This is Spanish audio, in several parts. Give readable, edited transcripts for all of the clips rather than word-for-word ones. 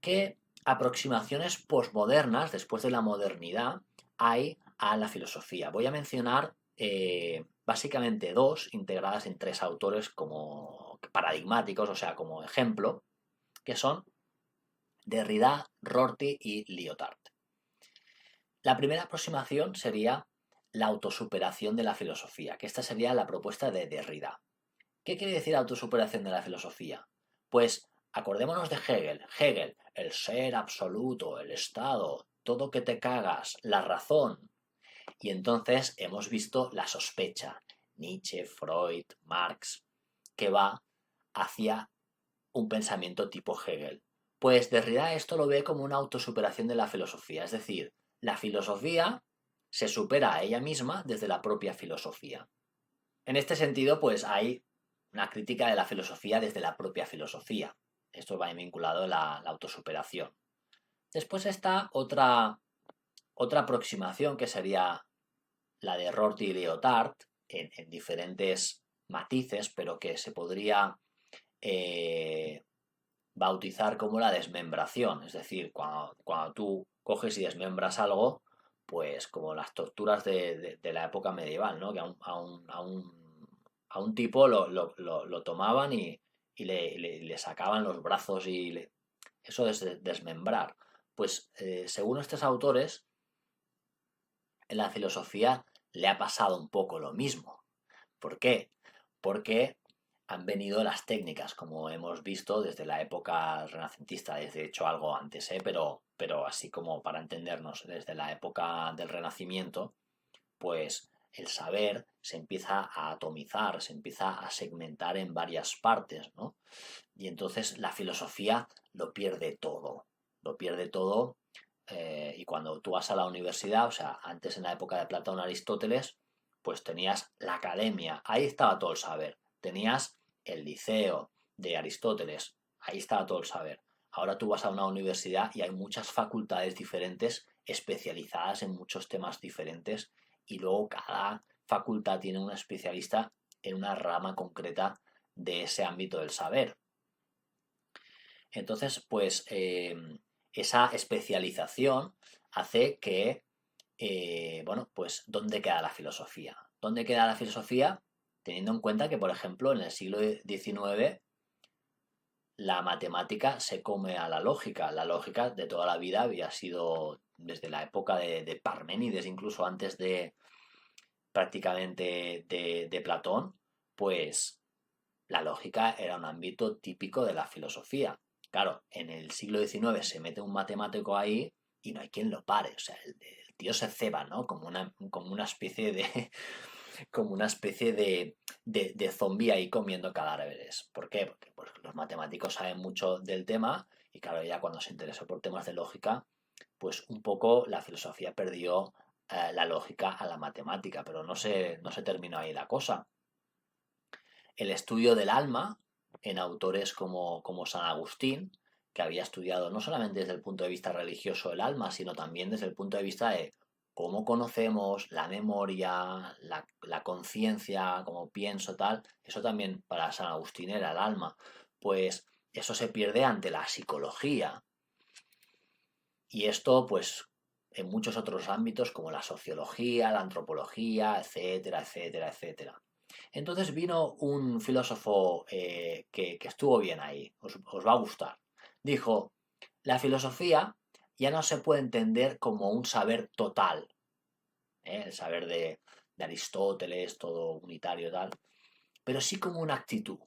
¿Qué aproximaciones posmodernas, después de la modernidad, hay a la filosofía? Voy a mencionar básicamente dos, integradas en tres autores como paradigmáticos, o sea, como ejemplo, que son Derrida, Rorty y Lyotard. La primera aproximación sería la autosuperación de la filosofía, que esta sería la propuesta de Derrida. ¿Qué quiere decir autosuperación de la filosofía? Pues acordémonos de Hegel. Hegel, el ser absoluto, el estado, todo que te cagas, la razón. Y entonces hemos visto la sospecha. Nietzsche, Freud, Marx, que va hacia un pensamiento tipo Hegel. Pues Derrida esto lo ve como una autosuperación de la filosofía, es decir, la filosofía se supera a ella misma desde la propia filosofía. En este sentido, pues hay una crítica de la filosofía desde la propia filosofía. Esto va vinculado a la autosuperación. Después está otra aproximación que sería la de Rorty y Lyotard, en diferentes matices, pero que se podría eh, bautizar como la desmembración. Es decir, cuando tú coges y desmembras algo, pues como las torturas de la época medieval, ¿no? Que a un tipo lo tomaban y le sacaban los brazos eso es desmembrar. Pues según estos autores, en la filosofía le ha pasado un poco lo mismo. ¿Por qué? Porque han venido las técnicas, como hemos visto desde la época renacentista, desde hecho algo antes, pero así como para entendernos, desde la época del Renacimiento, pues el saber se empieza a atomizar, se empieza a segmentar en varias partes, ¿no? Y entonces la filosofía lo pierde todo, y cuando tú vas a la universidad, o sea, antes en la época de Platón, Aristóteles, pues tenías la academia, ahí estaba todo el saber, tenías el liceo de Aristóteles, ahí estaba todo el saber. Ahora tú vas a una universidad y hay muchas facultades diferentes, especializadas en muchos temas diferentes, y luego cada facultad tiene un especialista en una rama concreta de ese ámbito del saber. Entonces, pues esa especialización hace que, bueno, pues ¿dónde queda la filosofía? ¿Dónde queda la filosofía? Teniendo en cuenta que, por ejemplo, en el siglo XIX la matemática se come a la lógica. La lógica de toda la vida había sido, desde la época de Parménides, incluso antes de prácticamente de Platón, pues la lógica era un ámbito típico de la filosofía. Claro, en el siglo XIX se mete un matemático ahí y no hay quien lo pare. O sea, el tío se ceba, ¿no? Como una especie de, como una especie de zombie ahí comiendo cadáveres. ¿Por qué? Porque pues, los matemáticos saben mucho del tema y claro, ya cuando se interesó por temas de lógica, pues un poco la filosofía perdió la lógica a la matemática, pero no se terminó ahí la cosa. El estudio del alma en autores como San Agustín, que había estudiado no solamente desde el punto de vista religioso el alma, sino también desde el punto de vista de cómo conocemos la memoria, la conciencia, cómo pienso, tal. Eso también para San Agustín era el alma. Pues eso se pierde ante la psicología. Y esto, pues, en muchos otros ámbitos como la sociología, la antropología, etcétera, etcétera, etcétera. Entonces vino un filósofo que estuvo bien ahí, os va a gustar. Dijo, la filosofía ya no se puede entender como un saber total, el saber de Aristóteles, todo unitario y tal, pero sí como una actitud.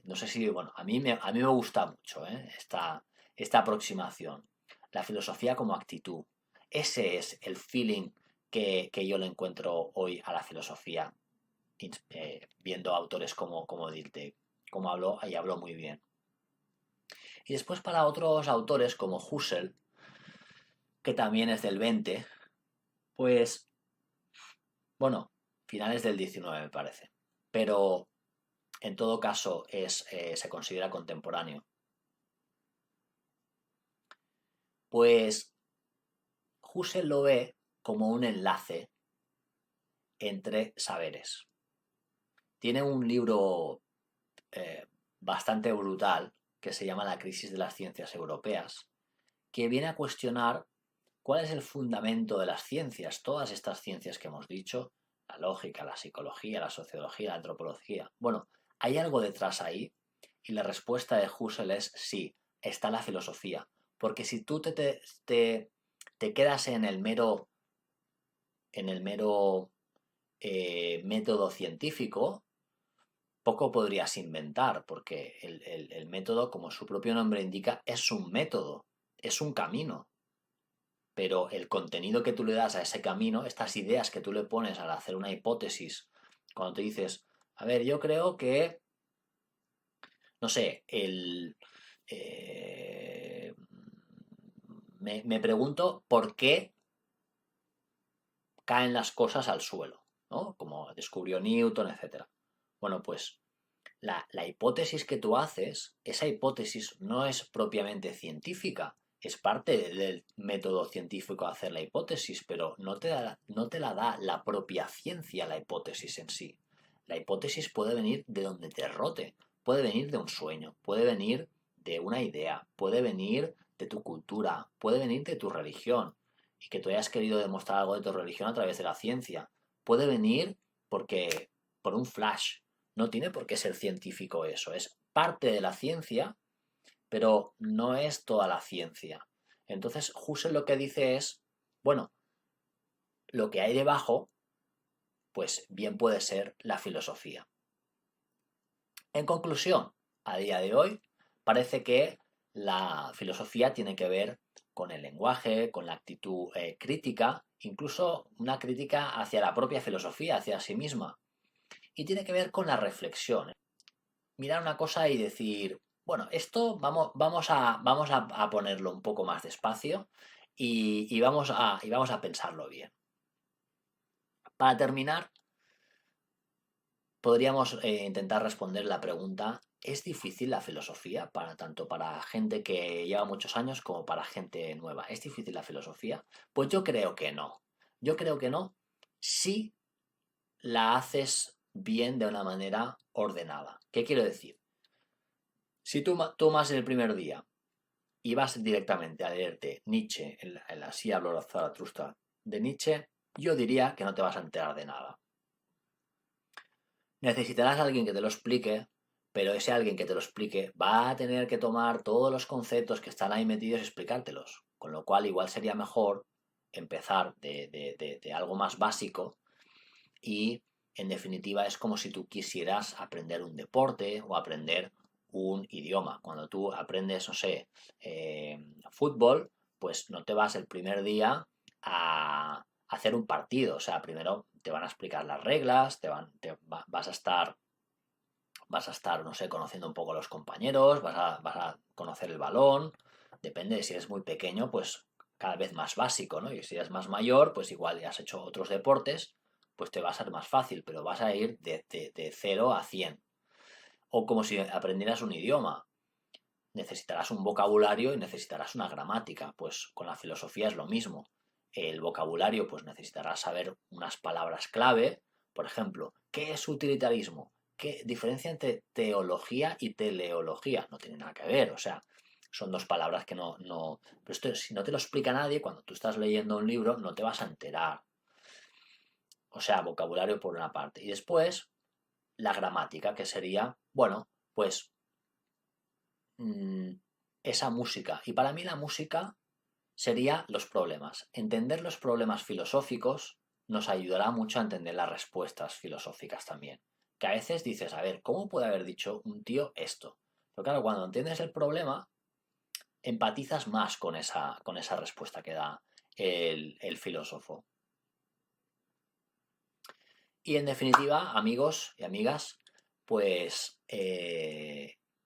No sé si, bueno, a mí me gusta mucho esta aproximación. La filosofía como actitud. Ese es el feeling que yo le encuentro hoy a la filosofía, viendo autores como Dilthey, como habló, y habló muy bien. Y después para otros autores como Husserl, que también es del 20, pues, bueno, finales del 19 me parece, pero en todo caso se considera contemporáneo. Pues Husserl lo ve como un enlace entre saberes. Tiene un libro bastante brutal que se llama La crisis de las ciencias europeas, que viene a cuestionar cuál es el fundamento de las ciencias, todas estas ciencias que hemos dicho, la lógica, la psicología, la sociología, la antropología. Bueno, ¿hay algo detrás ahí? Y la respuesta de Husserl es sí, está la filosofía. Porque si tú te quedas en el mero método científico, poco podrías inventar, porque el método, como su propio nombre indica, es un método, es un camino. Pero el contenido que tú le das a ese camino, estas ideas que tú le pones al hacer una hipótesis, cuando te dices, a ver, yo creo que, no sé, me pregunto por qué caen las cosas al suelo, ¿no? Como descubrió Newton, etcétera. Bueno, pues la hipótesis que tú haces, esa hipótesis no es propiamente científica, es parte del método científico hacer la hipótesis, pero no te la da la propia ciencia la hipótesis en sí. La hipótesis puede venir de donde te rote, puede venir de un sueño, puede venir de una idea, puede venir de tu cultura, puede venir de tu religión, y que tú hayas querido demostrar algo de tu religión a través de la ciencia. Puede venir porque por un flash, no tiene por qué ser científico eso, es parte de la ciencia, pero no es toda la ciencia. Entonces, Husserl lo que dice es, bueno, lo que hay debajo, pues bien puede ser la filosofía. En conclusión, a día de hoy, parece que la filosofía tiene que ver con el lenguaje, con la actitud crítica, incluso una crítica hacia la propia filosofía, hacia sí misma, y tiene que ver con la reflexión. Mirar una cosa y decir, bueno, esto vamos a ponerlo un poco más despacio y vamos a pensarlo bien. Para terminar, podríamos intentar responder la pregunta, ¿es difícil la filosofía para tanto para gente que lleva muchos años como para gente nueva? ¿Es difícil la filosofía? Pues yo creo que no. Yo creo que no si la haces bien de una manera ordenada. ¿Qué quiero decir? Si tú tomas el primer día y vas directamente a leerte Nietzsche, en la Así habló Zaratustra de Nietzsche, yo diría que no te vas a enterar de nada. Necesitarás a alguien que te lo explique, pero ese alguien que te lo explique va a tener que tomar todos los conceptos que están ahí metidos y explicártelos. Con lo cual igual sería mejor empezar de algo más básico y en definitiva es como si tú quisieras aprender un deporte o aprender un idioma. Cuando tú aprendes, no sé, fútbol, pues no te vas el primer día a hacer un partido. O sea, primero te van a explicar las reglas, vas a estar, no sé, conociendo un poco a los compañeros, vas a conocer el balón. Depende de si eres muy pequeño, pues cada vez más básico, ¿no? Y si eres más mayor, pues igual ya has hecho otros deportes, pues te va a ser más fácil, pero vas a ir de 0 a 100. O como si aprendieras un idioma. Necesitarás un vocabulario y necesitarás una gramática. Pues con la filosofía es lo mismo. El vocabulario, pues necesitarás saber unas palabras clave. Por ejemplo, ¿qué es utilitarismo? ¿Qué diferencia entre teología y teleología? No tiene nada que ver, o sea, son dos palabras que no. Pero esto, si no te lo explica nadie, cuando tú estás leyendo un libro, no te vas a enterar. O sea, vocabulario por una parte. Y después, la gramática, que sería, bueno, pues esa música. Y para mí la música sería los problemas. Entender los problemas filosóficos nos ayudará mucho a entender las respuestas filosóficas también. Que a veces dices, a ver, ¿cómo puede haber dicho un tío esto? Pero claro, cuando entiendes el problema, empatizas más con esa respuesta que da el filósofo. Y en definitiva, amigos y amigas, pues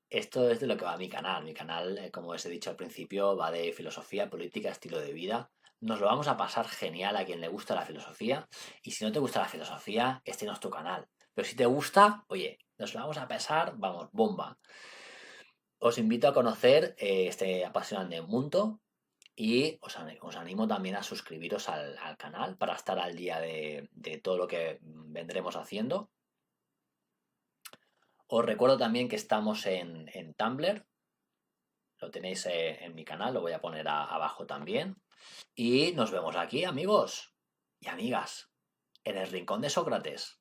esto es de lo que va mi canal. Mi canal, como os he dicho al principio, va de filosofía, política, estilo de vida. Nos lo vamos a pasar genial a quien le gusta la filosofía. Y si no te gusta la filosofía, este no es tu canal. Pero si te gusta, oye, nos lo vamos a pasar, vamos, bomba. Os invito a conocer este apasionante mundo y os animo también a suscribiros al canal para estar al día de todo lo que vendremos haciendo. Os recuerdo también que estamos en Tumblr, Lo tenéis en mi canal, lo voy a poner abajo también. Y nos vemos aquí, amigos y amigas, en el Rincón de Sócrates.